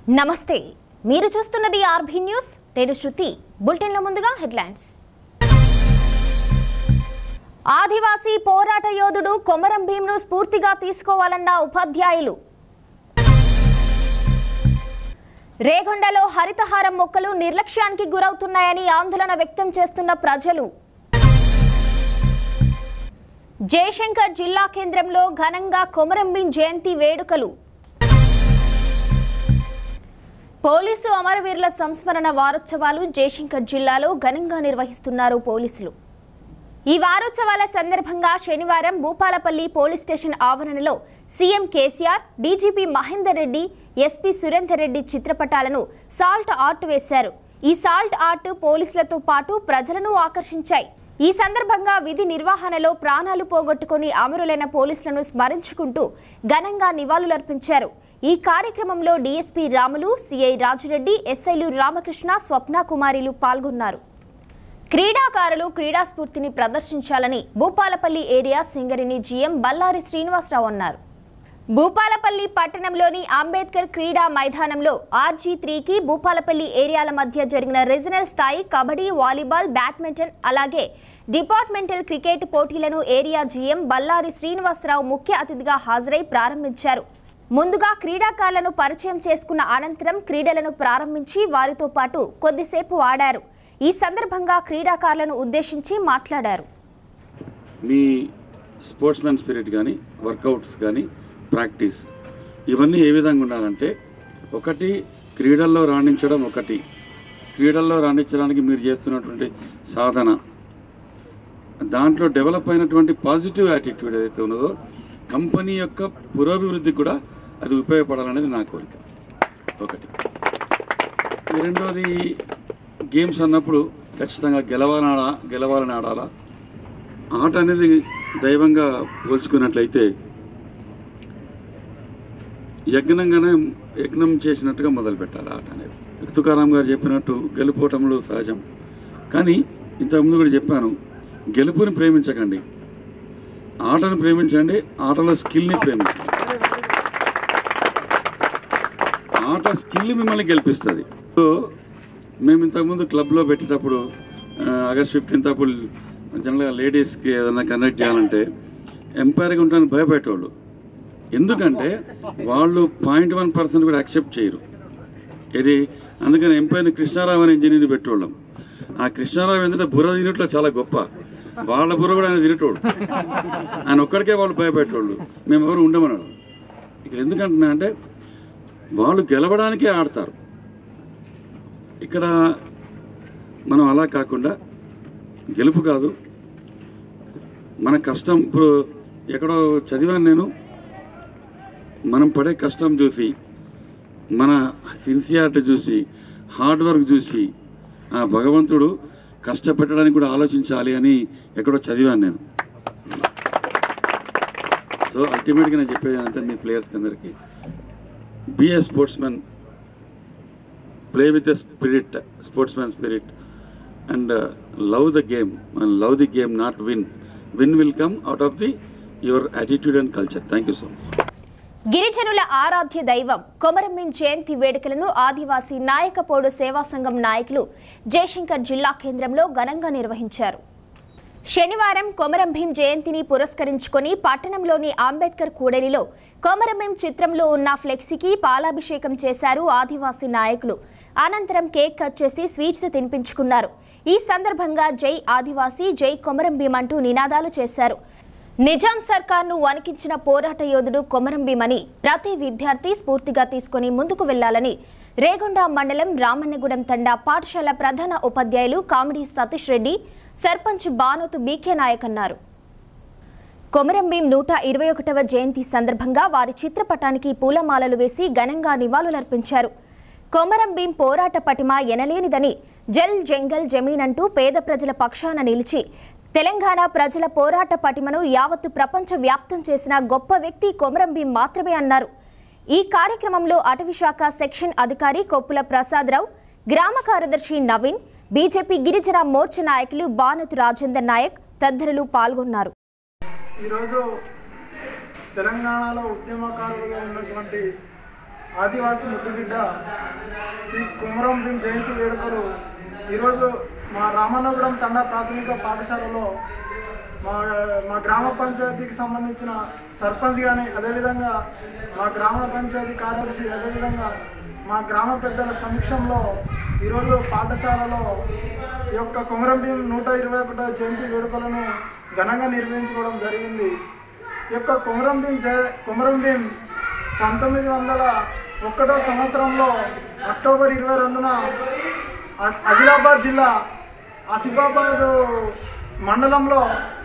నమస్తే మీరు చూస్తున్నది ఆర్బీ న్యూస్ నేను శృతి బులెటిన్ లో ముందుగా హెడ్లైన్స్ ఆదివాసీ పోరాట యోధుడు కొమరం భీంను స్ఫూర్తిగా తీసుకోవాలన్న ఉపాధ్యాయులు రేగొండలో హరితహారం మొక్కలు నిర్లక్ష్యానికి గురవుతున్నాయని ఆందోళన వ్యక్తం చేస్తున్న ప్రజలు జయశంకర్ జిల్లా కేంద్రంలో ఘనంగా కొమరం భీం జయంతి వేడుకలు పోలీసు అమరవీరుల సంస్మరణ వారోత్సవాలు జయశంకర్ జిల్లాలో ఘనంగా నిర్వహిస్తున్నారు పోలీసులు. ఈ వారోత్సవాల సందర్భంగా శనివారం భూపాలపల్లి పోలీస్ స్టేషన్ ఆవరణలో CM KCR, DGP Mahender Reddy, SP Surender Reddy చిత్రపటాలను సాల్ట్ ఆర్ట్ వేశారు. ఈ సాల్ట్ ఆర్ట్ పోలీసులతో పాటు ప్రజలను ఆకర్షించాయి. ఈ సందర్భంగా విధి నిర్వహణలో ప్రాణాలు పోగొట్టుకుని అమరులైన పోలీసులను స్మరించుకుంటూ ఘనంగా నివాళులర్పించారు. ఈ కార్యక్రమంలో డీఎస్పీ రాములు, సిఐ రాజురెడ్డి, ఎస్ఐలు రామకృష్ణ, స్వప్న కుమారిలు పాల్గొన్నారు. క్రీడాకారులు క్రీడా స్ఫూర్తిని ప్రదర్శించాలని భూపాలపల్లి ఏరియా సింగరేణి జీఎం బల్లారి శ్రీనివాసరావు అన్నారు. భూపాలపల్లి పట్టణంలోని అంబేద్కర్ క్రీడా మైదానంలో RG3కి భూపాలపల్లి ఏరియాల మధ్య జరిగిన రీజనల్ స్థాయి కబడ్డీ, వాలీబాల్, బ్యాడ్మింటన్ అలాగే డిపార్ట్మెంటల్ క్రికెట్ పోటీలను ఏరియా జీఎం బల్లారి శ్రీనివాసరావు ముఖ్య అతిథిగా హాజరై ప్రారంభించారు. ముందుగా క్రీడాకారులను పరిచయం చేసుకున్న అనంతరం క్రీడలను ప్రారంభించి వారితో పాటు కొద్దిసేపు ఆడారు. ఈ సందర్భంగా క్రీడాకారులను ఉద్దేశించి మాట్లాడారు. మీ స్పోర్ట్స్మెన్ స్పిరిట్ కానీ, వర్కౌట్స్ కానీ, ప్రాక్టీస్ ఇవన్నీ ఏ విధంగా ఉండాలంటే, ఒకటి క్రీడల్లో రాణించడం, ఒకటి క్రీడల్లో రాణించడానికి మీరు చేస్తున్నటువంటి సాధన, దాంట్లో డెవలప్ అయినటువంటి పాజిటివ్ యాటిట్యూడ్ ఏదైతే ఉన్నదో కంపెనీ యొక్క పురోభివృద్ధి కూడా అది ఉపయోగపడాలనేది నా కోరిక. ఒకటి. రెండోది, గేమ్స్ అన్నప్పుడు ఖచ్చితంగా గెలవాలని ఆడాలా. ఆట అనేది దైవంగా పోల్చుకున్నట్లయితే యజ్ఞం చేసినట్టుగా మొదలు పెట్టాలి ఆట అనేది. తుకారాం గారు చెప్పినట్టు గెలుపోవటంలో సహజం, కానీ ఇంతకుముందు కూడా చెప్పాను, గెలుపుని ప్రేమించకండి, ఆటను ప్రేమించండి, ఆటలో స్కిల్ని ప్రేమించండి. ఆట స్కిల్ మిమ్మల్ని గెలిపిస్తుంది. సో మేము ఇంతకుముందు క్లబ్లో పెట్టేటప్పుడు ఆగస్ట్ 15 అప్పుడు జనరల్గా లేడీస్కి ఏదైనా కండక్ట్ చేయాలంటే ఎంపైర్గా ఉంటానికి భయపెట్టేవాళ్ళు. ఎందుకంటే వాళ్ళు 0.1% కూడా యాక్సెప్ట్ చేయరు ఇది. అందుకని ఎంపైర్ని కృష్ణారావు అనే ఇంజనీర్ని పెట్టేవాళ్ళం. ఆ కృష్ణారావు ఏంటంటే బుర్ర తినట్లో చాలా గొప్ప, వాళ్ళ బుర్ర కూడా ఆయన తినేటోడు, ఆయన ఒక్కడికే వాళ్ళు భయపెట్టేవాళ్ళు, మేము ఎవరు ఉండమన్నాడు. ఇక్కడ ఎందుకంటున్నా అంటే వాళ్ళు గెలవడానికే ఆడతారు. ఇక్కడ మనం అలా కాకుండా గెలుపు కాదు మన కష్టం. ఇప్పుడు ఎక్కడో చదివాను నేను, మనం పడే కష్టం చూసి, మన సిన్సియారిటీ చూసి, హార్డ్ వర్క్ చూసి ఆ భగవంతుడు కష్టపెట్టడానికి కూడా ఆలోచించాలి అని ఎక్కడో చదివాను నేను. సో అల్టిమేట్గా నేను చెప్పేది అంటే మీ ప్లేయర్స్ అందరికీ, be a sportsmen, play with the spirit, sportsman spirit, and love the game, and love the game, not win. Win will come out of your attitude and culture. Thank you so much. గిరిజనుల ఆరాధ్య దైవం కొమరం భీం జయంతి వేడుకలను ఆదివాసీ నాయకపోడు సేవా సంఘం నాయకులు జయశంకర్ జిల్లా కేంద్రంలో ఘనంగా నిర్వహించారు. శనివారం కొమరం భీం జయంతిని పురస్కరించుకొని పట్టణంలోని అంబేద్కర్ కూడలిలో కొమరం భీం చిత్రంలో ఉన్న ఫ్లెక్సీకి పాలాభిషేకం చేశారు ఆదివాసీ నాయకులు. అనంతరం కేక్ కట్ చేసి స్వీట్స్ తినిపించుకున్నారు. ఈ సందర్భంగా జై ఆదివాసీ, జై కొమరం భీం అంటూ నినాదాలు చేశారు. నిజాం సర్కార్ను వణికించిన పోరాట యోధుడు కొమరం భీం అని ప్రతి విద్యార్థి స్ఫూర్తిగా తీసుకుని ముందుకు వెళ్లాలని రేగొండ మండలం రామన్నగూడెం తండా పాఠశాల ప్రధాన ఉపాధ్యాయులు కామెడీ సతీష్ రెడ్డి, సర్పంచ్ బానోతు బీకే నాయక్ అన్నారు. కొమరం భీం 121వ జయంతి సందర్భంగా వారి చిత్రపటానికి పూలమాలలు వేసి ఘనంగా నివాళులర్పించారు. కొమరం భీం పోరాట పటిమ ఎనలేనిదని, జల్ జంగల్ జమీన్ అంటూ పేద ప్రజల పక్షాన నిలిచి తెలంగాణ ప్రజల పోరాట పటిమను యావత్తు ప్రపంచ వ్యాప్తం చేసిన గొప్ప వ్యక్తి కొమరం భీం మాత్రమే అన్నారు. ఈ కార్యక్రమంలో అటవీశాఖ సెక్షన్ అధికారి కొప్పుల ప్రసాదరావు, గ్రామ కార్యదర్శి నవీన్, బీజేపీ గిరిజన మోర్చా నాయకులు బానతు రాజేందర్ నాయక్ తదితరులు పాల్గొన్నారు. ఈరోజు తెలంగాణలో ఉద్యమకారులుగా ఉన్నటువంటి ఆదివాసీ ముద్దుబిడ్డ శ్రీ కొమరం భీం జయంతి వేడుకలు ఈరోజు మా రామన్నగూడెం తండా ప్రాథమిక పాఠశాలలో మా గ్రామ పంచాయతీకి సంబంధించిన సర్పంచ్ కానీ, అదేవిధంగా మా గ్రామ పంచాయతీ కార్యదర్శి, అదేవిధంగా మా గ్రామ పెద్దల సమక్షంలో ఈరోజు పాఠశాలలో ఈ యొక్క కొమరం భీం 121వ జయంతి వేడుకలను ఘనంగా నిర్వహించుకోవడం జరిగింది. ఈ యొక్క కొమరం భీం 1901 సంవత్సరంలో అక్టోబర్ 22న ఆదిలాబాద్ జిల్లా ఆసిఫాబాద్ మండలంలో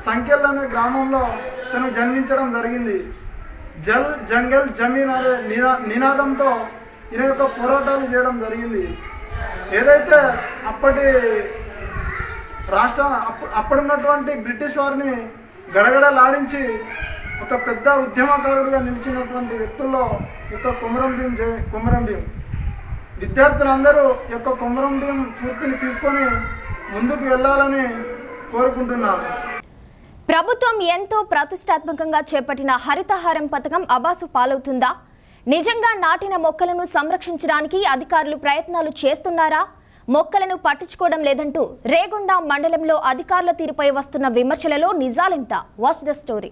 సంకెల్ అనే గ్రామంలో తను జన్మించడం జరిగింది. జల్ జంగల్ జమీన్ అనే నినాదంతో ఈయన యొక్క పోరాటాలు చేయడం జరిగింది. ఏదైతే అప్పుడున్నటువంటి బ్రిటిష్ వారిని గడగడలాడించి ఒక పెద్ద ఉద్యమకారుడిగా నిలిచినటువంటి వ్యక్తుల్లో యొక్క కొమరం భీం విద్యార్థులందరూ యొక్క కొమరం భీం స్ఫూర్తిని తీసుకొని ముందుకు వెళ్ళాలని కోరుకుంటున్నారు. ప్రభుత్వం ఎంతో ప్రతిష్టాత్మకంగా చేపట్టిన హరితహారం పథకం అబాసు పాలవుతుందా? నిజంగా నాటిన మొక్కలను సంరక్షించడానికి అధికారులు ప్రయత్నాలు చేస్తున్నారా? మొక్కలను పట్టించుకోవడం లేదంటూ రేగొండ మండలంలో అధికారుల తీరుపై వస్తున్న విమర్శలలో నిజాలెంత? Watch the story.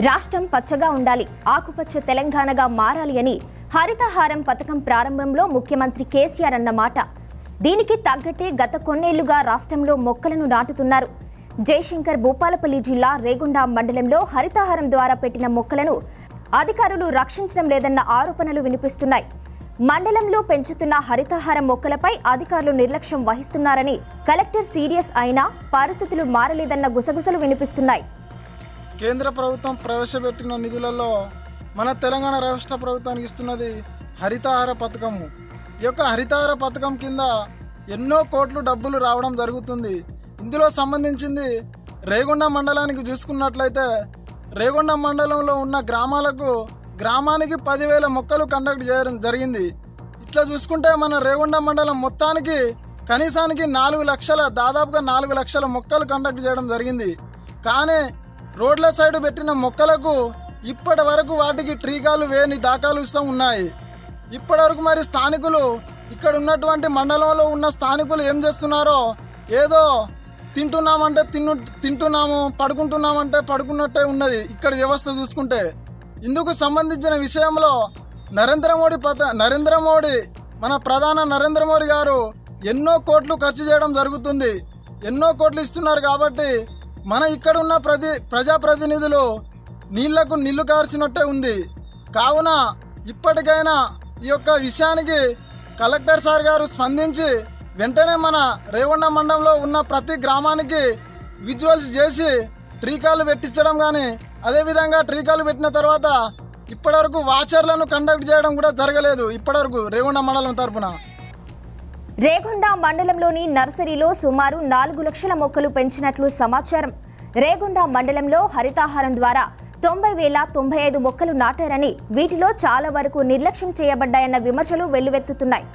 రాష్ట్రం పచ్చగా ఉండాలి, ఆకుపచ్చ తెలంగాణగా మారాలి అని హరితహారం పథకం ప్రారంభంలో ముఖ్యమంత్రి కేసీఆర్ అన్న మాట. దీనికి తగ్గట్టే గత కొన్నేళ్లుగా రాష్ట్రంలో మొక్కలను నాటుతున్నారు. జయశంకర్ భూపాలపల్లి జిల్లా రేగొండ మండలంలో హరితహారం ద్వారా పెట్టిన మొక్కలను అధికారులు రక్షించడం లేదన్న ఆరోపణలు వినిపిస్తున్నాయి. మండలంలో పెంచుతున్న హరితహారం మొక్కలపై అధికారులు నిర్లక్ష్యం వహిస్తున్నారని, కలెక్టర్ సీరియస్ అయినా పరిస్థితులు మారలేదన్న గుసగుసలు వినిపిస్తున్నాయి. కేంద్ర ప్రభుత్వం ప్రవేశపెట్టిన నిధులలో మన తెలంగాణ రాష్ట్ర ప్రభుత్వానికి ఇస్తున్నది హరితహార పథకము. ఈ యొక్క హరితహార పథకం కింద ఎన్నో కోట్లు డబ్బులు రావడం జరుగుతుంది. ఇందులో సంబంధించింది రేగొండ మండలానికి చూసుకున్నట్లయితే రేగొండ మండలంలో ఉన్న గ్రామానికి 10,000 మొక్కలు కండక్ట్ చేయడం జరిగింది. ఇట్లా చూసుకుంటే మన రేగొండ మండలం మొత్తానికి కనీసానికి 4 లక్షల, దాదాపుగా 4 లక్షల మొక్కలు కండక్ట్ చేయడం జరిగింది. కానీ రోడ్ల సైడ్ పెట్టిన మొక్కలకు ఇప్పటి వరకు వాటికి టీకాలు వేయని దాఖలు ఉన్నాయి. ఇప్పటి వరకు మరి స్థానికులు, ఇక్కడ ఉన్నటువంటి మండలంలో ఉన్న స్థానికులు ఏం చేస్తున్నారో, ఏదో తింటున్నామంటే తింటున్నాము, పడుకుంటున్నామంటే పడుకున్నట్టే ఉన్నది ఇక్కడ వ్యవస్థ చూసుకుంటే. ఇందుకు సంబంధించిన విషయంలో నరేంద్ర మోడీ మన ప్రధాన నరేంద్ర మోడీ గారు ఎన్నో కోట్లు ఖర్చు చేయడం జరుగుతుంది. ఎన్నో కోట్లు ఇస్తున్నారు కాబట్టి మన ఇక్కడ ఉన్న ప్రజాప్రతినిధులు నీళ్లకు నీళ్లు కార్చినట్టే ఉంది. కావున ఇప్పటికైనా ఈ యొక్క విషయానికి కలెక్టర్ సార్ గారు స్పందించి వెంటనే మన రేగొండ మండలంలో ఉన్న ప్రతి గ్రామానికి విజువల్స్ చేసి టీకాలు పెట్టించడం కానీ, అదేవిధంగా టీకాలు పెట్టిన తర్వాత ఇప్పటివరకు వాచర్లను కండక్ట్ చేయడం కూడా జరగలేదు ఇప్పటివరకు రేగొండ మండలం తరఫున. రేగొండ మండలంలోని నర్సరీలో సుమారు 4 లక్షల మొక్కలు పెంచినట్లు సమాచారం. రేగొండ మండలంలో హరితహారం ద్వారా 90,095 మొక్కలు నాటారని, వీటిలో చాలా వరకు నిర్లక్ష్యం చేయబడ్డాయన్న విమర్శలు వెల్లువెత్తుతున్నాయి.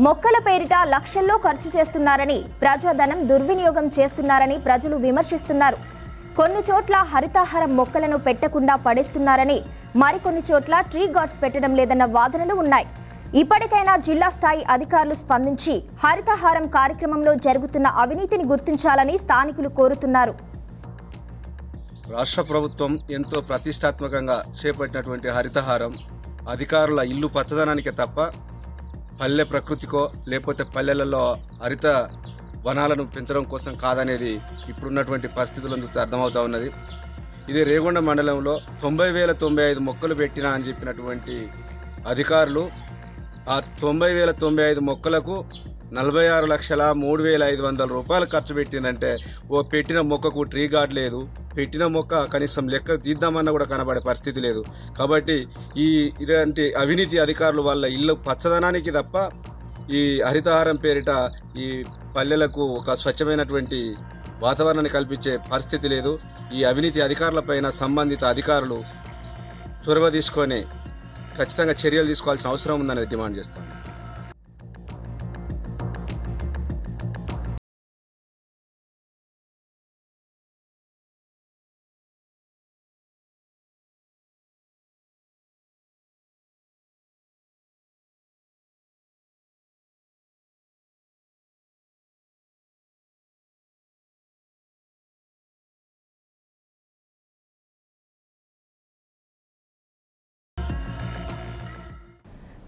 మొక్కల పేరిట లక్షల్లో ఖర్చు చేస్తున్నారని, ప్రజాధనం దుర్వినియోగం చేస్తున్నారని ప్రజలు విమర్శిస్తున్నారు. కొన్ని చోట్ల హరితహారం మొక్కలను పెట్టకుండా పడేస్తున్నారని, మరికొన్ని చోట్ల ట్రీ గార్డ్స్ పెట్టడం లేదన్న వాదనలు ఉన్నాయి. ఇప్పటికైనా జిల్లా స్థాయి అధికారులు స్పందించి హరితహారం కార్యక్రమంలో జరుగుతున్న అవినీతిని గుర్తించాలని స్థానికులు కోరుతున్నారు. రాష్ట్ర ప్రభుత్వం ఎంతో ప్రతిష్టాత్మకంగా చేపట్టినటువంటి హరితహారం అధికారుల ఇల్లు పచ్చదనానికే తప్ప పల్లె ప్రకృతికో లేకపోతే పల్లెలలో హరిత వనాలను పెంచడం కోసం కాదనేది ఇప్పుడున్నటువంటి పరిస్థితులను చూస్తే అర్థమవుతా ఉన్నది. ఇది రేగొండ మండలంలో 90,095 మొక్కలు పెట్టినా అని చెప్పినటువంటి అధికారులు ఆ 90,095 మొక్కలకు 46,03,500 రూపాయలు ఖర్చు పెట్టిందంటే ఓ పెట్టిన మొక్కకు ట్రీ గార్డ్ లేదు, పెట్టిన మొక్క కనీసం లెక్క తీద్దామన్నా కూడా కనబడే పరిస్థితి లేదు. కాబట్టి ఇలాంటి అవినీతి అధికారులు వాళ్ళ ఇల్లు పచ్చదనానికి తప్ప ఈ హరితహారం పేరిట ఈ పల్లెలకు ఒక స్వచ్ఛమైనటువంటి వాతావరణాన్ని కల్పించే పరిస్థితి లేదు. ఈ అవినీతి అధికారులపైన సంబంధిత అధికారులు చొరవ తీసుకొని ఖచ్చితంగా చర్యలు తీసుకోవాల్సిన అవసరం ఉందని డిమాండ్ చేస్తాను.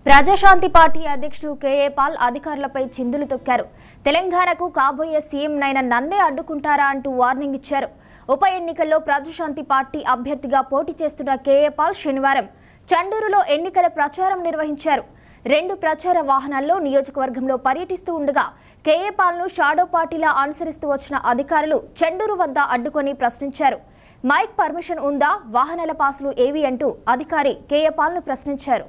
ప్రజాశాంతి పార్టీ అధ్యక్షుడు కేఏ పాల్ అధికారులపై చిందులు తొక్కారు. తెలంగాణకు కాబోయే సీఎంనైనా నన్నే అడ్డుకుంటారా అంటూ వార్నింగ్ ఇచ్చారు. ఉప ఎన్నికల్లో ప్రజాశాంతి పార్టీ అభ్యర్థిగా పోటీ చేస్తున్న కేఏ పాల్ శనివారం చండూరులో ఎన్నికల ప్రచారం నిర్వహించారు. 2 ప్రచార వాహనాల్లో నియోజకవర్గంలో పర్యటిస్తూ ఉండగా కేఏ పాల్ను షాడో పార్టీలా అనుసరిస్తూ వచ్చిన అధికారులు చండూరు వద్ద అడ్డుకొని ప్రశ్నించారు. మైక్ పర్మిషన్ ఉందా, వాహనాల పాసులు ఏవి అంటూ అధికారి కేఏ పాల్ను ప్రశ్నించారు.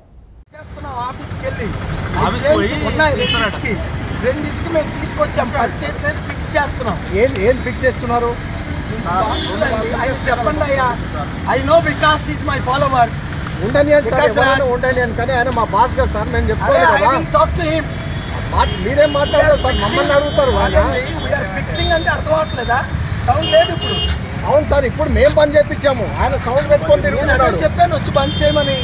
రెండింటికి మేము తీసుకొచ్చాం, ఫిక్స్ చేస్తున్నాం. ఏం ఫిక్స్ చేస్తున్నారు చెప్పండి అయ్యా. I know Vikas is my follower. ఉండని అని కానీ ఆయన మా బాస్ కదా సార్, మేము చెప్తాను. మీరేం మాట్లాడారు సార్, మమ్మల్ని అడుగుతారు. ఫిక్సింగ్ అంటే అర్థం అవట్లేదా? సౌండ్ లేదు ఇప్పుడు. అవును సార్, ఇప్పుడు మేము బంద్ చేయించాము. ఆయన సౌండ్ పెట్టుకొని తిరుగుతున్నాడు. చెప్పాను వచ్చి బంద్ చేయమని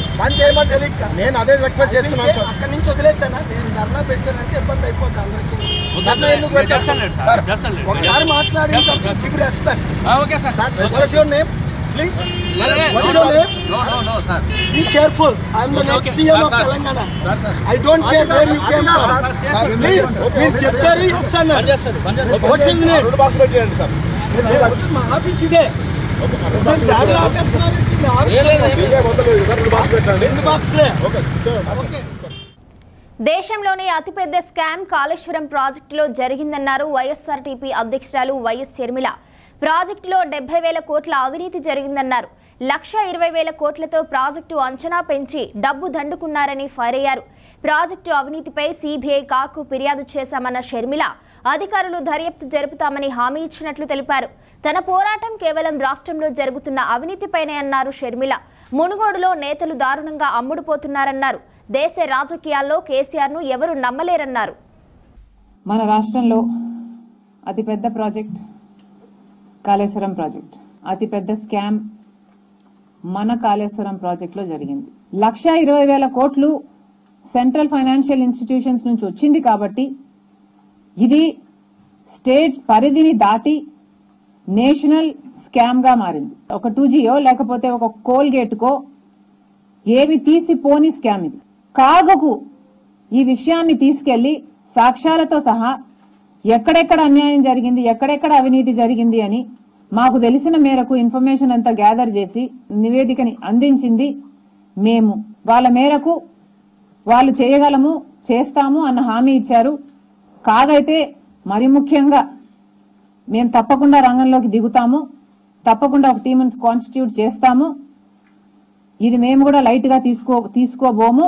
తెలియక నేను అదే రిక్వెస్ట్ చేస్తున్నాను సార్. అక్కడి నుంచి వదిలేసానా? నేను ధర్నా పెట్టానంటే ఇబ్బంది అయిపోతుంది అందరికీ. ఒకసారి మాట్లాడి respect. What's your name please? What's your name? Be careful. I am the next CM of Telangana. I don't care where you came from. Please మీరు చెప్పారు ఎస్ అన్నారు. What's your name? మా ఆఫీస్ ఇదే. దేశంలోనే అతిపెద్ద స్కామ్ కాళేశ్వరం ప్రాజెక్టులో జరిగిందన్నారు వైఎస్ఆర్టీపీ అధ్యక్షురాలు వైఎస్ షర్మిల. ప్రాజెక్టులో 70,000 కోట్ల అవినీతి జరిగిందన్నారు. 1,20,000 కోట్లతో ప్రాజెక్టు అంచనా పెంచి డబ్బు దండుకున్నారని ఫైర్ అయ్యారు. ప్రాజెక్టు అవినీతిపై సీబీఐ కాకు ఫిర్యాదు చేశామన్న షర్మిల అధికారులు దర్యాప్తు జరుపుతామని హామీ ఇచ్చినట్లు తెలిపారు. తన పోరాటం కేవలం రాష్ట్రంలో జరుగుతున్న అవినీతిపైనే అన్నారు షర్మిల. మునుగోడులో నేతలు దారుణంగా అమ్ముడుపోతున్నారన్నారు. దేశ రాజకీయాల్లో కేసీఆర్ను ఎవరు నమ్మలేరన్నారు. మన రాష్ట్రంలో అతిపెద్ద ప్రాజెక్ట్ కాళేశ్వరం ప్రాజెక్ట్. అతిపెద్ద స్కామ్ మన కాళేశ్వరం ప్రాజెక్టులో జరిగింది. 1,20,000 కోట్లు సెంట్రల్ ఫైనాన్షియల్ ఇన్స్టిట్యూషన్స్ నుంచి వచ్చింది కాబట్టి ఇది స్టేట్ పరిధిని దాటి నేషనల్ స్కామ్ గా మారింది. ఒక 2Gయో లేకపోతే ఒక కోల్గేట్కో ఏమి తీసిపోని స్కామ్ ఇది. కాగకు ఈ విషయాన్ని తీసుకెళ్లి సాక్ష్యాలతో సహా ఎక్కడెక్కడ అన్యాయం జరిగింది, ఎక్కడెక్కడ అవినీతి జరిగింది అని మాకు తెలిసిన మేరకు ఇన్ఫర్మేషన్ అంతా గ్యాదర్ చేసి నివేదికని అందించింది మేము. వాళ్ళ మేరకు వాళ్ళు చేయగలము, చేస్తాము అన్న హామీ ఇచ్చారు. కాగైతే మరి ముఖ్యంగా మేము తప్పకుండా రంగంలోకి దిగుతాము, తప్పకుండా ఒక టీంని కాన్స్టిట్యూట్ చేస్తాము. ఇది మేము కూడా లైట్ గా తీసుకోబోము.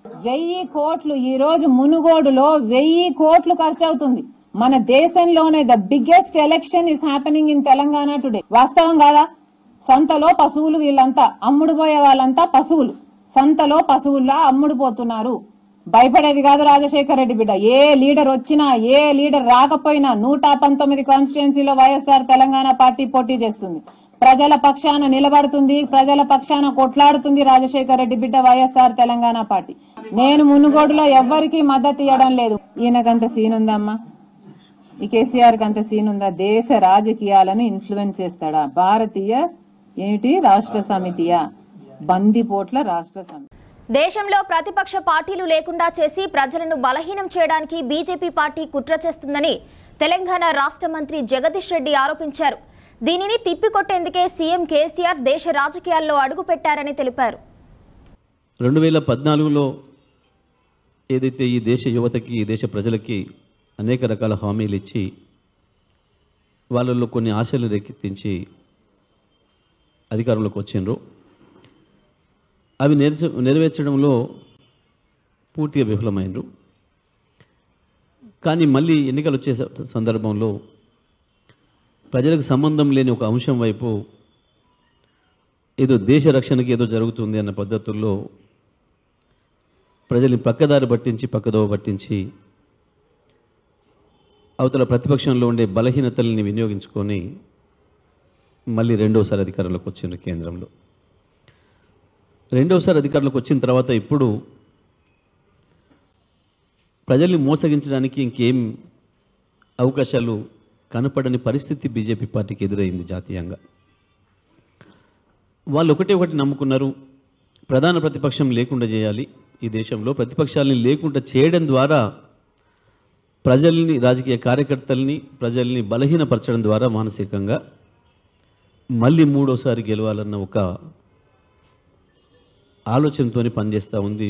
1,000 కోట్లు ఈ రోజు మునుగోడులో 1,000 కోట్లు ఖర్చు అవుతుంది. మన దేశంలోనే the biggest election is happening in Telangana today. వాస్తవం కాదా? సంతలో పశువులు, వీళ్ళంతా అమ్ముడుపోయే వాళ్ళంతా పశువులు, సంతలో పశువుల్లా అమ్ముడుపోతున్నారు. భయపడేది కాదు రాజశేఖర రెడ్డి బిడ్డ. ఏ లీడర్ వచ్చినా ఏ లీడర్ రాకపోయినా 119 కాన్స్టిట్యుయెన్సీలో వైఎస్ఆర్ తెలంగాణ పార్టీ పోటీ చేస్తుంది. ప్రజల పక్షాన నిలబడుతుంది, ప్రజల పక్షాన కొట్లాడుతుంది రాజశేఖర రెడ్డి బిడ్డ వైఎస్ఆర్ తెలంగాణ పార్టీ. నేను మునుగోడులో ఎవ్వరికీ మద్దతు ఇవ్వడం లేదు. ఈయనకంత సీన్ ఉందమ్మా, ఈ కేసీఆర్ కి అంత సీన్ ఉందా? దేశ రాజకీయాలను ఇన్ఫ్లుయెన్స్ చేస్తాడా? భారతీయ ఏమిటి రాష్ట్ర సమితియా? బందిపోట్ల రాష్ట్ర సమితి. దేశంలో ప్రతిపక్ష పార్టీలు లేకుండా చేసి ప్రజలను బలహీనం చేయడానికి బీజేపీ పార్టీ కుట్ర చేస్తుందని తెలంగాణ రాష్ట్ర మంత్రి జగదీష్ రెడ్డి ఆరోపించారు. దీనిని తిప్పికొట్టేందుకే సీఎం కేసీఆర్ దేశ రాజకీయాల్లో అడుగుపెట్టారని తెలిపారు. 2014లో ఏదైతే ఈ దేశ యువతకి, ఈ దేశ ప్రజలకి అనేక రకాల హామీలు ఇచ్చి వాళ్ళల్లో కొన్ని ఆశలు రేకెత్తించి అధికారంలోకి వచ్చిండ్రో అవి నెరవేర్చడంలో పూర్తిగా విఫలమైనరు. కానీ మళ్ళీ ఎన్నికలు వచ్చే సందర్భంలో ప్రజలకు సంబంధం లేని ఒక అంశం వైపు ఏదో దేశ రక్షణకి ఏదో జరుగుతుంది అన్న పద్ధతుల్లో ప్రజల్ని పక్కదారి పక్కదోవ పట్టించి అవతల ప్రతిపక్షంలో ఉండే బలహీనతల్ని వినియోగించుకొని మళ్ళీ రెండోసారి అధికారంలోకి వచ్చిండ్రు కేంద్రంలో. రెండోసారి అధికారంలోకి వచ్చిన తర్వాత ఇప్పుడు ప్రజల్ని మోసగించడానికి ఇంకేం అవకాశాలు కనపడని పరిస్థితి బీజేపీ పార్టీకి ఎదురైంది జాతీయంగా. వాళ్ళు ఒకటి నమ్ముకున్నారు, ప్రధాన ప్రతిపక్షం లేకుండా చేయాలి, ఈ దేశంలో ప్రతిపక్షాలని లేకుండా చేయడం ద్వారా ప్రజల్ని, రాజకీయ కార్యకర్తల్ని, ప్రజల్ని బలహీనపరచడం ద్వారా మానసికంగా మళ్ళీ మూడోసారి గెలవాలన్న ఒక ఆలోచనతో పనిచేస్తూ ఉంది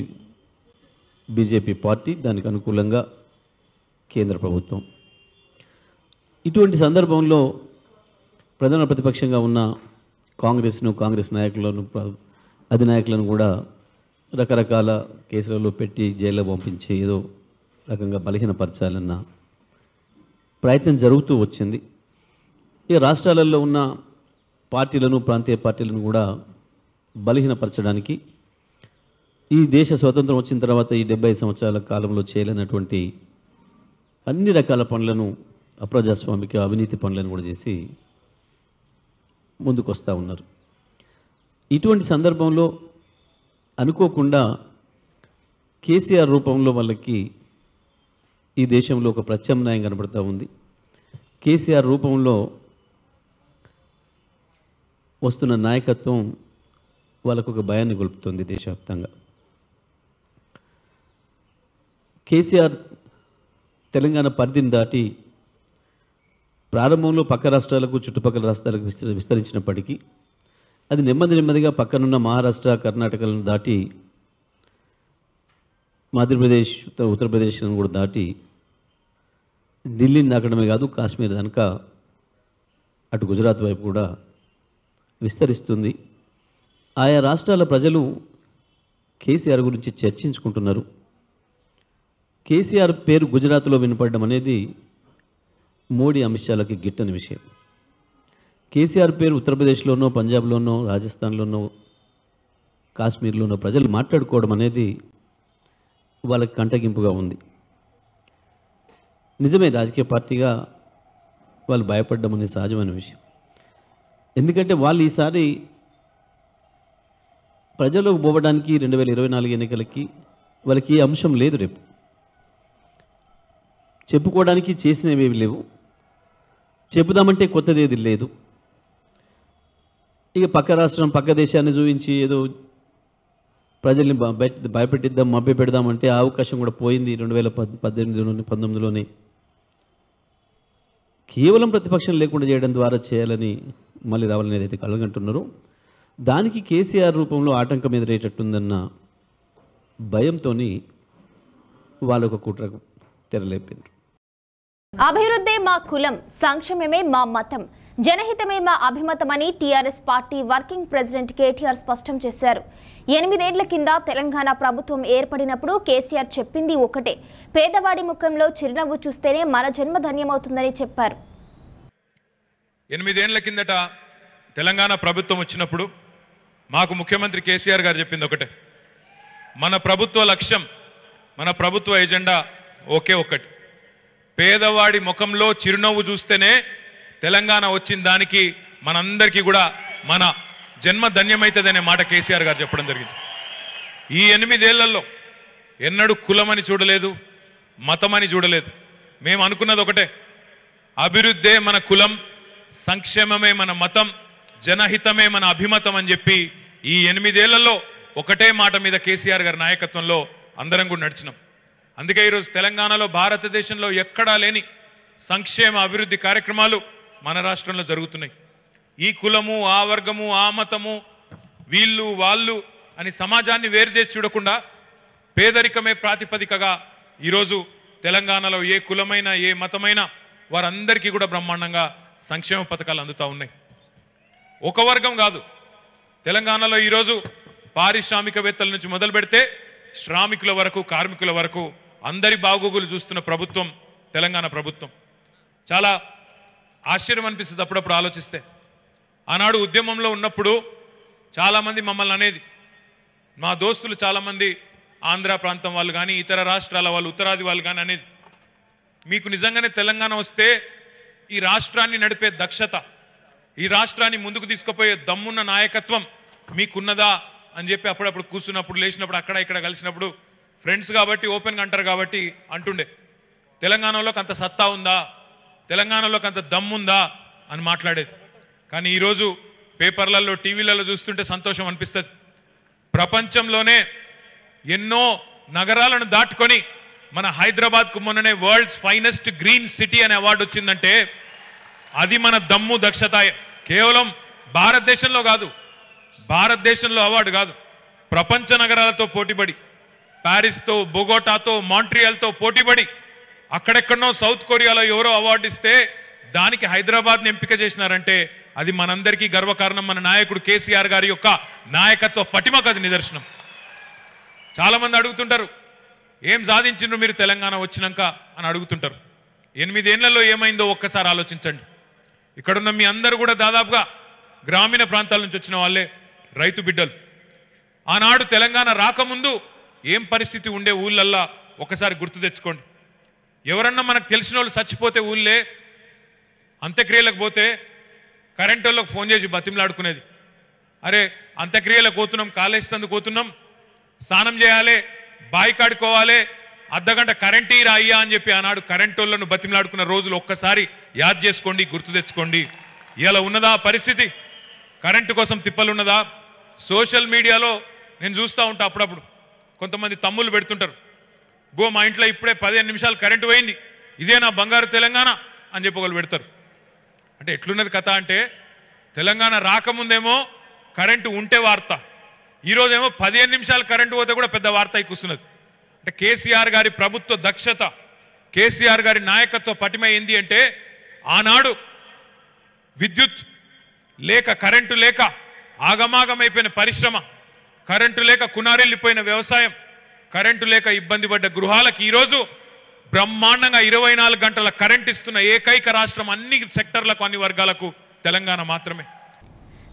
బీజేపీ పార్టీ, దానికి అనుకూలంగా కేంద్ర ప్రభుత్వం. ఇటువంటి సందర్భంలో ప్రధాన ప్రతిపక్షంగా ఉన్న కాంగ్రెస్ నాయకులను, అధినాయకులను కూడా రకరకాల కేసులలో పెట్టి జైల్లో పంపించి ఏదో రకంగా బలహీనపరచాలన్న ప్రయత్నం జరుగుతూ వచ్చింది. ఈ రాష్ట్రాలలో ఉన్న పార్టీలను, ప్రాంతీయ పార్టీలను కూడా బలహీనపరచడానికి ఈ దేశ స్వతంత్రం వచ్చిన తర్వాత ఈ 70 సంవత్సరాల కాలంలో చేయలేనటువంటి అన్ని రకాల పనులను, అప్రజాస్వామిక అవినీతి పనులను కూడా చేసి ముందుకు వస్తూ ఉన్నారు. ఇటువంటి సందర్భంలో అనుకోకుండా కేసీఆర్ రూపంలో వాళ్ళకి ఈ దేశంలో ఒక ప్రత్యామ్నాయం కనబడుతూ ఉంది. కేసీఆర్ రూపంలో వస్తున్న నాయకత్వం వాళ్ళకు ఒక భయాన్ని గొలుపుతుంది దేశవ్యాప్తంగా. కేసీఆర్ తెలంగాణ పరిధిని దాటి ప్రారంభంలో పక్క రాష్ట్రాలకు, చుట్టుపక్కల రాష్ట్రాలకు విస్తరించినప్పటికీ అది నెమ్మదిగా పక్కనున్న మహారాష్ట్ర, కర్ణాటకలను దాటి మధ్యప్రదేశ్, ఉత్తరప్రదేశ్లను కూడా దాటి ఢిల్లీని దాకడమే కాదు, కాశ్మీర్ కనుక అటు గుజరాత్ వైపు కూడా విస్తరిస్తుంది. ఆయా రాష్ట్రాల ప్రజలు కేసీఆర్ గురించి చర్చించుకుంటున్నారు. కేసీఆర్ పేరు గుజరాత్లో వినపడడం అనేది మోడీ, అమిత్ షాలకి గిట్టని విషయం. కేసీఆర్ పేరు ఉత్తరప్రదేశ్లోనో, పంజాబ్లోనో, రాజస్థాన్లోనో, కాశ్మీర్లోనో ప్రజలు మాట్లాడుకోవడం అనేది వాళ్ళకి కంటగింపుగా ఉంది. నిజమే, రాజకీయ పార్టీగా వాళ్ళు భయపడడం అనేది సహజమైన విషయం. ఎందుకంటే వాళ్ళు ఈసారి ప్రజలకు పోవడానికి 2024 ఎన్నికలకి వాళ్ళకి ఏ అంశం లేదు, రేపు చెప్పుకోవడానికి చేసినవి లేవు, చెబుదామంటే కొత్తది ఏది లేదు. ఇక పక్క రాష్ట్రం, పక్క దేశాన్ని చూపించి ఏదో ప్రజల్ని భయపెట్టిద్దాం, మభ్య పెడదామంటే ఆ అవకాశం కూడా పోయింది 2018-19లోనే. కేవలం ప్రతిపక్షం లేకుండా చేయడం ద్వారా చేయాలని మళ్ళీ రావాలని ఏదైతే కలగంటున్నారో దానికి కేసీఆర్ రూపంలో ఆటంకం ఎదురేటట్టుందన్న భయంతో వాళ్ళొక కుట్రకు తెరలేపారు. అభివృద్ధే మా కులం, సంక్షేమమే మా మతం, జనహితమే మా అభిమతమని TRS party working president KTR స్పష్టం చేశారు. 8 ఏళ్ల కింద తెలంగాణ ప్రభుత్వం ఏర్పడినప్పుడు కేసీఆర్ చెప్పింది ఒకటే, పేదవాడి ముఖంలో చిరునవ్వు చూస్తేనే మన జన్మ ధన్యమవుతుందని చెప్పారు. 8 ఏళ్ల కిందట తెలంగాణ ప్రభుత్వం వచ్చినప్పుడు మాకు ముఖ్యమంత్రి కేసీఆర్ గారు చెప్పింది ఒకటే, మన ప్రభుత్వ లక్ష్యం, మన ప్రభుత్వ ఎజెండా ఒకే ఒక్కటి, పేదవాడి ముఖంలో చిరునవ్వు చూస్తేనే తెలంగాణ వచ్చిన దానికి మనందరికీ కూడా మన జన్మ ధన్యమైతుందనే మాట కేసీఆర్ గారు చెప్పడం జరిగింది. ఈ 8 ఏళ్లలో ఎన్నడూ కులమని చూడలేదు, మతమని చూడలేదు. మేము అనుకున్నది ఒకటే, అభివృద్ధే మన కులం, సంక్షేమమే మన మతం, జనహితమే మన అభిమతం అని చెప్పి ఈ 8 ఏళ్లలో ఒకటే మాట మీద కేసీఆర్ గారి నాయకత్వంలో అందరం కూడా నడిచినాం. అందుకే ఈరోజు తెలంగాణలో, భారతదేశంలో ఎక్కడా లేని సంక్షేమ అభివృద్ధి కార్యక్రమాలు మన రాష్ట్రంలో జరుగుతున్నాయి. ఈ కులము, ఆ వర్గము, ఆ మతము, వీళ్ళు వాళ్ళు అని సమాజాన్ని వేరు చేసి చూడకుండా పేదరికమే ప్రాతిపదికగా ఈరోజు తెలంగాణలో ఏ కులమైనా, ఏ మతమైనా వారందరికీ కూడా బ్రహ్మాండంగా సంక్షేమ పథకాలు అందుతూ ఉన్నాయి. ఒక వర్గం కాదు, తెలంగాణలో ఈరోజు పారిశ్రామికవేత్తల నుంచి మొదలు పెడితే శ్రామికుల వరకు, కార్మికుల వరకు అందరి బాగోగులు చూస్తున్న ప్రభుత్వం తెలంగాణ ప్రభుత్వం. చాలా ఆశ్చర్యం అనిపిస్తుంది అప్పుడప్పుడు ఆలోచిస్తే. ఆనాడు ఉద్యమంలో ఉన్నప్పుడు చాలామంది మమ్మల్ని అనేది, మా దోస్తులు చాలామంది ఆంధ్ర ప్రాంతం వాళ్ళు కానీ ఇతర రాష్ట్రాల వాళ్ళు, ఉత్తరాది వాళ్ళు కానీ అనేది, మీకు నిజంగానే తెలంగాణ వస్తే ఈ రాష్ట్రాన్ని నడిపే దక్షత, ఈ రాష్ట్రాన్ని ముందుకు తీసుకుపోయే దమ్మున్న నాయకత్వం మీకున్నదా అని చెప్పి అప్పుడప్పుడు కూర్చున్నప్పుడు, లేచినప్పుడు, అక్కడ ఇక్కడ కలిసినప్పుడు ఫ్రెండ్స్ కాబట్టి ఓపెన్గా అంటారు కాబట్టి అంటుండే, తెలంగాణలోకి అంత సత్తా ఉందా, తెలంగాణలోకి అంత దమ్ముందా అని మాట్లాడేది. కానీ ఈరోజు పేపర్లలో, టీవీలలో చూస్తుంటే సంతోషం అనిపిస్తుంది. ప్రపంచంలోనే ఎన్నో నగరాలను దాటుకొని మన హైదరాబాద్కు మొన్ననే వరల్డ్స్ ఫైనెస్ట్ గ్రీన్ సిటీ అనే అవార్డు వచ్చిందంటే అది మన దమ్ము, దక్షత. కేవలం భారతదేశంలో కాదు, భారతదేశంలో అవార్డు కాదు, ప్రపంచ నగరాలతో పోటీపడి, ప్యారిస్తో, బొగోటాతో, మాంట్రియాల్తో పోటీపడి, అక్కడెక్కడనో సౌత్ కొరియాలో ఎవరో అవార్డు ఇస్తే దానికి హైదరాబాద్ని ఎంపిక చేసినారంటే అది మనందరికీ గర్వకారణం. మన నాయకుడు కేసీఆర్ గారి యొక్క నాయకత్వ పటిమకు అది నిదర్శనం. చాలామంది అడుగుతుంటారు, ఏం సాధించిండ్రు మీరు తెలంగాణ వచ్చినాక అని అడుగుతుంటారు. 8 ఏళ్లలో ఏమైందో ఒక్కసారి ఆలోచించండి. ఇక్కడున్న మీ అందరూ కూడా దాదాపుగా గ్రామీణ ప్రాంతాల నుంచి వచ్చిన వాళ్ళే, రైతు బిడ్డలు. ఆనాడు తెలంగాణ రాకముందు ఏం పరిస్థితి ఉండే ఊళ్ళల్లా ఒకసారి గుర్తు తెచ్చుకోండి. ఎవరన్నా మనకు తెలిసిన వాళ్ళు చచ్చిపోతే ఊళ్ళే అంత్యక్రియలకు పోతే కరెంట్ వాళ్ళకి ఫోన్ చేసి బతిమలాడుకునేది, అరే అంత్యక్రియలకు పోతున్నాం, కాలేజీతందుకు పోతున్నాం, స్నానం చేయాలి, బాయి కాడుకోవాలి, అర్ధగంట కరెంట్ ఇరా అయ్యా అని చెప్పి ఆనాడు కరెంట్ వాళ్ళను బతిమలాడుకున్న రోజులు ఒక్కసారి యాద్ చేసుకోండి, గుర్తు తెచ్చుకోండి. ఇలా ఉన్నదా పరిస్థితి? కరెంటు కోసం తిప్పలున్నదా? సోషల్ మీడియాలో నేను చూస్తూ ఉంటా అప్పుడప్పుడు కొంతమంది తమ్ముళ్ళు పెడుతుంటారు, గో మా ఇంట్లో ఇప్పుడే 15 నిమిషాలు కరెంటు పోయింది, ఇదే నా బంగారు తెలంగాణ అని చెప్పి ఒకళ్ళు పెడతారు. అంటే ఎట్లున్నది కథ అంటే, తెలంగాణ రాకముందేమో కరెంటు ఉంటే వార్త, ఈరోజేమో 15 నిమిషాలు కరెంటు పోతే కూడా పెద్ద వార్త కూర్చున్నది. అంటే కేసీఆర్ గారి ప్రభుత్వ దక్షత, కేసీఆర్ గారి నాయకత్వ పటిమ ఏంది అంటే, ఆనాడు విద్యుత్ లేక, కరెంటు లేక ఆగమాగమైపోయిన పరిశ్రమ, కరెంటు లేక కునారెళ్ళిపోయిన వ్యవసాయం, కరెంటు లేక ఇబ్బంది పడ్డ గృహాలకు ఈరోజు బ్రహ్మాండంగా 24 గంటల కరెంట్ ఇస్తున్న ఏకైక రాష్ట్రం అన్ని సెక్టర్లకు, అన్ని వర్గాలకు తెలంగాణ మాత్రమే.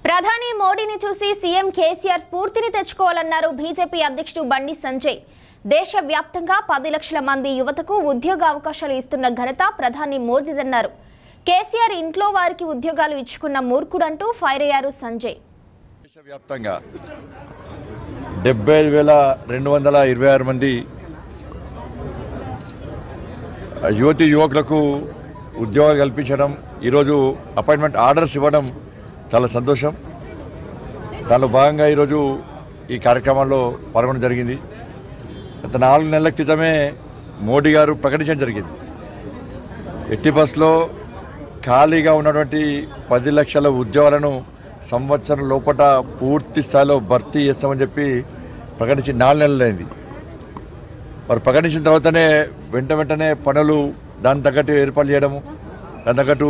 ప్రధాని మోడీని చూసి సీఎం కేసీఆర్ స్ఫూర్తిని తెచ్చుకోవాలన్నారు బీజేపీ అధ్యక్షుడు బండి సంజయ్. దేశవ్యాప్తంగా 10 లక్షల మంది యువతకు ఉద్యోగ అవకాశాలు ఇస్తున్న ఘనత ప్రధాని మోదీదన్నారు. కేసీఆర్ ఇంట్లో వారికి ఉద్యోగాలు ఇచ్చుకున్న మూర్ఖుడంటూ ఫైర్ అయ్యారు సంజయ్. దేశవ్యాప్తంగా 75,226 మంది యువతి యువకులకు ఉద్యోగాలు కల్పించడం, ఈరోజు అపాయింట్మెంట్ ఆర్డర్స్ ఇవ్వడం చాలా సంతోషం. దానిలో భాగంగా ఈరోజు ఈ కార్యక్రమంలో పాల్గొనడం జరిగింది. గత 4 నెలల క్రితమే మోడీ గారు ప్రకటించడం జరిగింది, ఎట్టి బస్లో ఖాళీగా ఉన్నటువంటి 10 లక్షల ఉద్యోగాలను సంవత్సరం లోపల పూర్తి స్థాయిలో భర్తీ చేస్తామని చెప్పి ప్రకటించి 4 నెలలైంది. వారు ప్రకటించిన తర్వాతనే వెంటనే పనులు దాని తగ్గట్టు ఏర్పాటు చేయడము, దాని తగ్గట్టు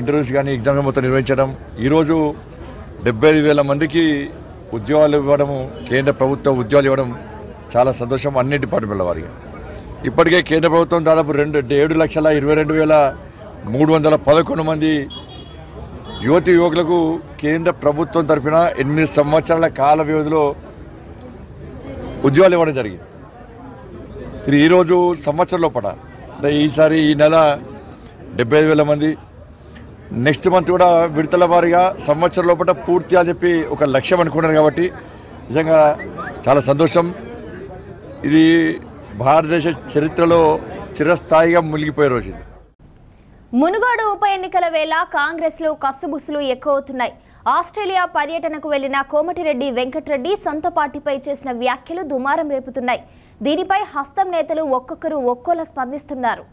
ఇంటర్వ్యూస్ కానీ ఎగ్జామ్స్ మొత్తం నిర్వహించడం, ఈరోజు 75,000 మందికి ఉద్యోగాలు ఇవ్వడము, కేంద్ర ప్రభుత్వ ఉద్యోగాలు ఇవ్వడం చాలా సంతోషం అన్ని డిపార్ట్మెంట్ల వారికి. ఇప్పటికే కేంద్ర ప్రభుత్వం దాదాపు 7,22,311 మంది యువతి యువకులకు కేంద్ర ప్రభుత్వం తరఫున 8 సంవత్సరాల కాల వ్యవధిలో ఉద్యోగాలు ఇవ్వడం జరిగింది. ఇది ఈరోజు సంవత్సరం లోపల, అంటే ఈసారి ఈ నెల 75,000 మంది, నెక్స్ట్ మంత్ కూడా విడతల వారీగా సంవత్సరం లోపల పూర్తి అని చెప్పి ఒక లక్ష్యం అనుకున్నారు. కాబట్టి నిజంగా చాలా సంతోషం. ఇది భారతదేశ చరిత్రలో చిరస్థాయిగా మునిగిపోయే రోజు ఇది. మునుగోడు ఉప ఎన్నికల వేళ కాంగ్రెస్లో కస్సుబుస్సులు ఎక్కువవుతున్నాయి. ఆస్ట్రేలియా పర్యటనకు వెళ్లిన కోమటిరెడ్డి వెంకటరెడ్డి సొంత పార్టీపై చేసిన వ్యాఖ్యలు దుమారం రేపుతున్నాయి. దీనిపై హస్తం నేతలు ఒక్కొక్కరు ఒక్కోలా స్పందిస్తున్నారు.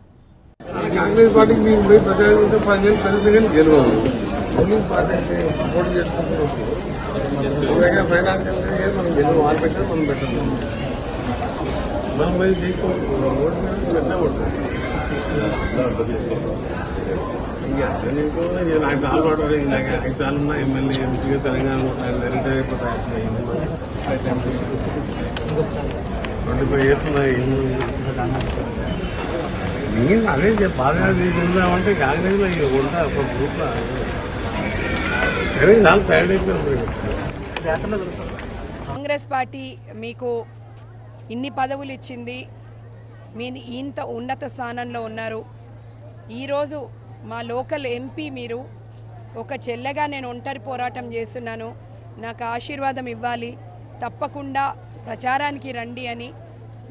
నాకు అలవాటు నాకు 5 సార్లు ఉన్నా ఎమ్మెల్యే ఎంపీగా తెలంగాణలో రిటైర్ అయిపోతాయి 25 years ఉన్నాయి. నేను అదే బాగా తీసుకుందామంటే కాంగ్రెస్లో ఉంటా ఒక గ్రూప్లో సరే చాలా తయారు అయిపోయింది. కాంగ్రెస్ పార్టీ మీకు ఇన్ని పదవులు ఇచ్చింది, మీ ఇంత ఉన్నత స్థానంలో ఉన్నారు. ఈరోజు మా లోకల్ ఎంపీ మీరు ఒక చెల్లెగా నేను ఒంటరి పోరాటం చేస్తున్నాను, నాకు ఆశీర్వాదం ఇవ్వాలి, తప్పకుండా ప్రచారానికి రండి అని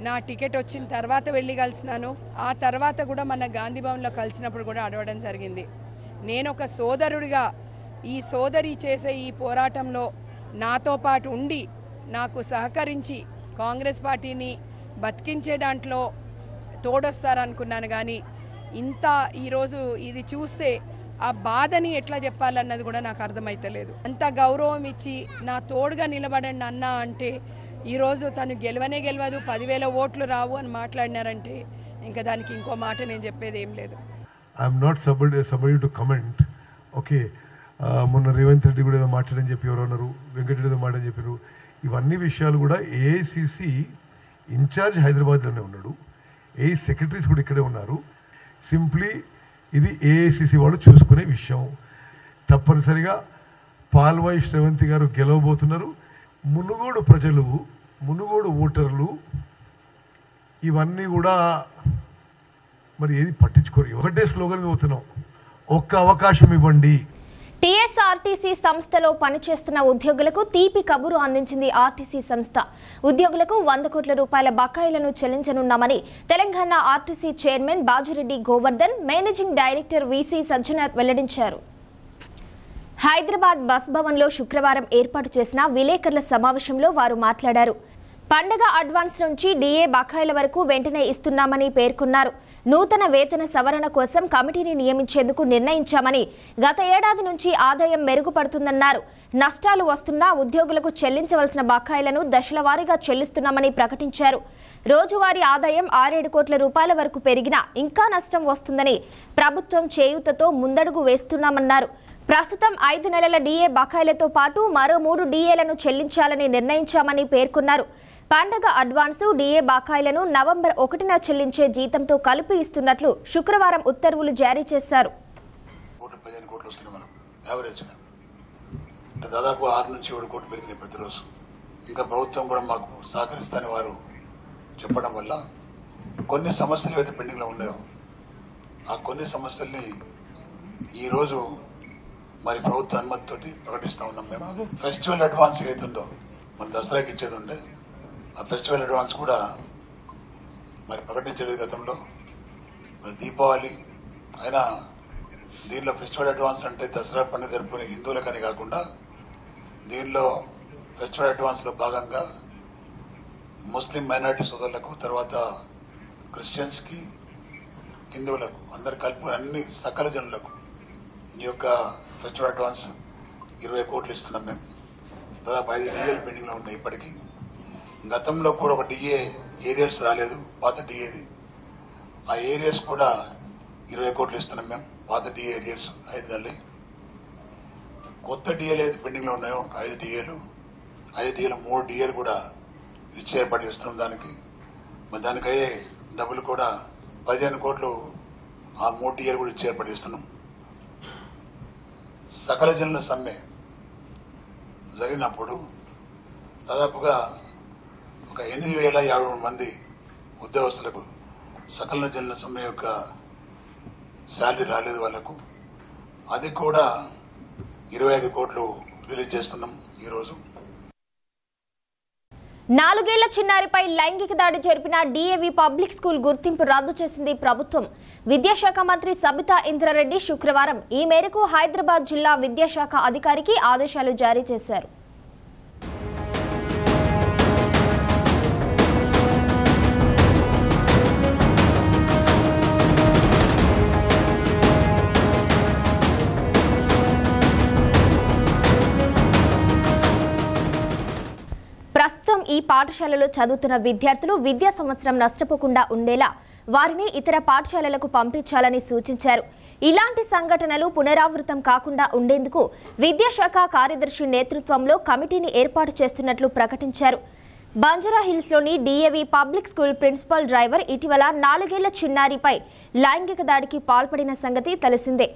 నా టికెట్ వచ్చిన తర్వాత వెళ్ళి కలిసినాను. ఆ తర్వాత కూడా మన గాంధీ భవన్లో కలిసినప్పుడు కూడా అడగడం జరిగింది. నేను ఒక సోదరుడిగా ఈ సోదరి చేసే ఈ పోరాటంలో నాతో పాటు ఉండి నాకు సహకరించి కాంగ్రెస్ పార్టీని బతికించే దాంట్లో తోడొస్తారనుకున్నాను. కానీ ఇంత ఈరోజు ఇది చూస్తే ఆ బాధని ఎట్లా చెప్పాలన్నది కూడా నాకు అర్థమైతలేదు. అంత గౌరవం ఇచ్చి నా తోడుగా నిలబడండి అన్న అంటే ఈరోజు తను గెలవనే గెలవదు, 10,000 ఓట్లు రావు అని మాట్లాడినారంటే ఇంకా దానికి ఇంకో మాట నేను చెప్పేది ఏం లేదు. I'm not somebody to comment. Okay, మొన్న రేవంత్ రెడ్డి కూడా ఏదో మాట్లాడని చెప్పి ఎవరు అన్నారు, వెంకటరెడ్డి ఏదో మాట్లాడని చెప్పారు. ఇవన్నీ విషయాలు కూడా ఏఐసిసి ఇన్ఛార్జ్ హైదరాబాద్లోనే ఉన్నాడు, ఏఐ సెక్రటరీస్ కూడా ఇక్కడే ఉన్నారు. సింప్లీ ఇది ఏఐసిసి వాళ్ళు చూసుకునే విషయం. తప్పనిసరిగా పాల్వాయి శ్రవంతి గారు గెలవబోతున్నారు. మునుగోడు ప్రజలు, మునుగోడు ఓటర్లు ఇవన్నీ కూడా మరి ఏది పట్టించుకోరు. ఒకటే స్లోగన్ పోతున్నాం, ఒక్క అవకాశం ఇవ్వండి. టీఎస్ఆర్టీసీ సంస్థలో పనిచేస్తున్న ఉద్యోగులకు తీపి కబురు అందించింది ఆర్టీసీ సంస్థ. ఉద్యోగులకు 100 కోట్ల రూపాయల బకాయిలను చెల్లించనున్నామని Telangana RTC chairman Bajireddy Govardhan, managing director VC Sajjanar వెల్లడించారు. హైదరాబాద్ బస్ భవన్లో శుక్రవారం ఏర్పాటు చేసిన విలేకరుల సమావేశంలో వారు మాట్లాడారు. పండగ అడ్వాన్స్ నుంచి డిఏ బకాయిల వరకు వెంటనే ఇస్తున్నామని పేర్కొన్నారు. నూతన వేతన సవరణ కోసం కమిటీని నియమించేందుకు నిర్ణయించామని, గత ఏడాది నుంచి ఆదాయం మెరుగుపడుతుందన్నారు. నష్టాలు వస్తున్నా ఉద్యోగులకు చెల్లించవలసిన బకాయిలను దశలవారీగా చెల్లిస్తున్నామని ప్రకటించారు. రోజువారీ ఆదాయం 6-7 కోట్ల రూపాయల వరకు పెరిగినా ఇంకా నష్టం వస్తుందని ప్రభుత్వం చేయూతతో ముందడుగు వేస్తున్నామన్నారు. ప్రస్తుతం 5 నెలల డిఏ బకాయిలతో పాటు మరో 3 డిఏలను చెల్లించాలని నిర్ణయించామని పేర్కొన్నారు. పండగ అడ్వాన్సు, డిఏ బకాయిలను నవంబర్ 1న చెల్లించే జీతంతో కలిపి ఇస్తున్నట్లు శుక్రవారం ఉత్తర్వులు జారీ చేశారు. 15 కోట్లు వస్తున్నాయి మనం యావరేజ్గా, అంటే దాదాపు 6 నుంచి 7 కోట్లు పెరిగినాయి ప్రతిరోజు. ఇంకా ప్రభుత్వం కూడా మాకు సహకరిస్తానని వారు చెప్పడం వల్ల కొన్ని సమస్యలు అయితే పెండింగ్లో ఉన్నాయో ఆ కొన్ని సమస్యల్ని ఈరోజు మరి ప్రభుత్వ అనుమతితోటి ప్రకటిస్తూ ఉన్నాం. మేము ఫెస్టివల్ అడ్వాన్స్ ఏదైతుందో మన దసరాకి ఇచ్చేది ఉండే ఆ ఫెస్టివల్ అడ్వాన్స్ కూడా మరి ప్రకటించేది గతంలో. మరి దీపావళి అయినా దీనిలో ఫెస్టివల్ అడ్వాన్స్ అంటే దసరా పండుగ జరుపుకునే హిందువులకని కాకుండా దీనిలో ఫెస్టివల్ అడ్వాన్స్లో భాగంగా ముస్లిం మైనారిటీ సోదరులకు, తర్వాత క్రిస్టియన్స్కి, హిందువులకు అందరు కలుపుకొని అన్ని సకల జనులకు ఈ యొక్క ఫెస్టివల్ అడ్వాన్స్ 20 కోట్లు ఇస్తున్నాం. మేము దాదాపు 5 డిఏలు పెండింగ్లో ఉన్నాయి ఇప్పటికీ. గతంలో కూడా ఒక డిఏ ఏరియర్స్ రాలేదు, పాత డిఏది. ఆ ఏరియర్స్ కూడా 20 కోట్లు ఇస్తున్నాం మేము, పాత డిఏ ఏరియర్స్ 5 నెలలు. కొత్త డిఏలు అయితే పెండింగ్లో ఉన్నాయో 5 డిఏలు, 5 డిఏలు 3 డిఏలు కూడా ఇచ్చి ఏర్పాటు చేస్తున్నాం. దానికి మరి దానికి అయ్యే డబ్బులు కూడా 15 కోట్లు ఆ 3 డిఏలు కూడా ఇచ్చి ఏర్పాటు చేస్తున్నాం. సకల జనుల సమ్మె జరిగినప్పుడు దాదాపుగా ఒక 8,053 మంది ఉద్యోగస్తులకు సకల జనుల సమ్మె యొక్క శాలరీ రాలేదు వాళ్లకు. అది కూడా 25 కోట్లు రిలీజ్ చేస్తున్నాం ఈరోజు. 4 ఏళ్ల చిన్నారిపై లైంగిక దాడి జరిపిన డిఏవి పబ్లిక్ స్కూల్ గుర్తింపు రద్దు చేసింది ప్రభుత్వం. విద్యాశాఖ మంత్రి సబితా ఇంద్రారెడ్డి శుక్రవారం ఈ మేరకు హైదరాబాద్ జిల్లా విద్యాశాఖ అధికారికి ఆదేశాలు జారీ చేశారు. ప్రస్తుతం ఈ పాఠశాలలో చదువుతున్న విద్యార్థులు విద్యా సంవత్సరం నష్టపోకుండా ఉండేలా వారిని ఇతర పాఠశాలలకు పంపించాలని సూచించారు. ఇలాంటి సంఘటనలు పునరావృతం కాకుండా ఉండేందుకు విద్యాశాఖ కార్యదర్శి నేతృత్వంలో కమిటీని ఏర్పాటు చేస్తున్నట్లు ప్రకటించారు. బంజారా హిల్స్లోని DAV public school principal driver ఇటీవల 4 ఏళ్ల చిన్నారిపై లైంగిక దాడికి పాల్పడిన సంగతి తెలిసిందే.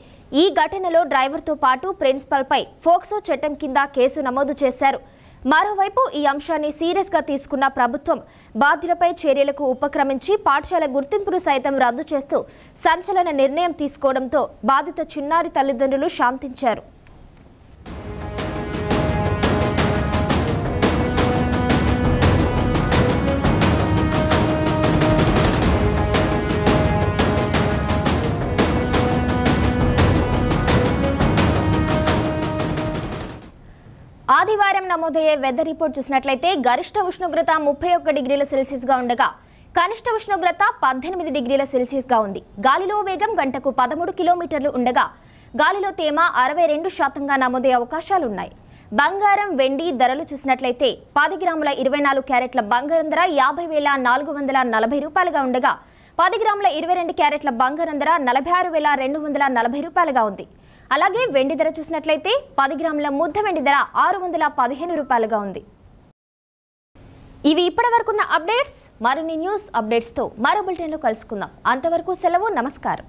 ఈ ఘటనలో డ్రైవర్తో పాటు ప్రిన్సిపల్పై ఫోక్సో చట్టం కింద కేసు నమోదు చేశారు. మరోవైపు ఈ అంశాన్ని సీరియస్గా తీసుకున్న ప్రభుత్వం బాధ్యులపై చర్యలకు ఉపక్రమించి పాఠశాల గుర్తింపును సైతం రద్దు చేస్తూ సంచలన నిర్ణయం తీసుకోవడంతో బాధిత చిన్నారి తల్లిదండ్రులు శాంతించారు. ఆదివారం నమోదయ్యే వెదర్ రిపోర్ట్ చూసినట్లయితే గరిష్ట ఉష్ణోగ్రత 31 డిగ్రీల సెల్సియస్గా ఉండగా కనిష్ట ఉష్ణోగ్రత 18 డిగ్రీల సెల్సియస్గా ఉంది. గాలిలో వేగం గంటకు 13 కిలోమీటర్లు ఉండగా గాలిలో తేమ 62% నమోదయ్యే అవకాశాలున్నాయి. బంగారం, వెండి ధరలు చూసినట్లయితే 10 గ్రాముల 24 క్యారెట్ల బంగారం ధర 50,440 రూపాయలుగా ఉండగా 10 గ్రాముల 22 క్యారెట్ల బంగారం ధర 46,240 రూపాయలుగా ఉంది. అలాగే వెండి ధర చూసినట్లయితే 10 గ్రాముల ముద్ద వెండి ధర 615 రూపాయలుగా ఉంది. ఇవి ఇప్పటివరకున్న అప్డేట్స్. మరిన్ని న్యూస్ అప్డేట్స్తో మరో బులెటిన్లో కలుసుకుందాం. అంతవరకు సెలవు. నమస్కారం.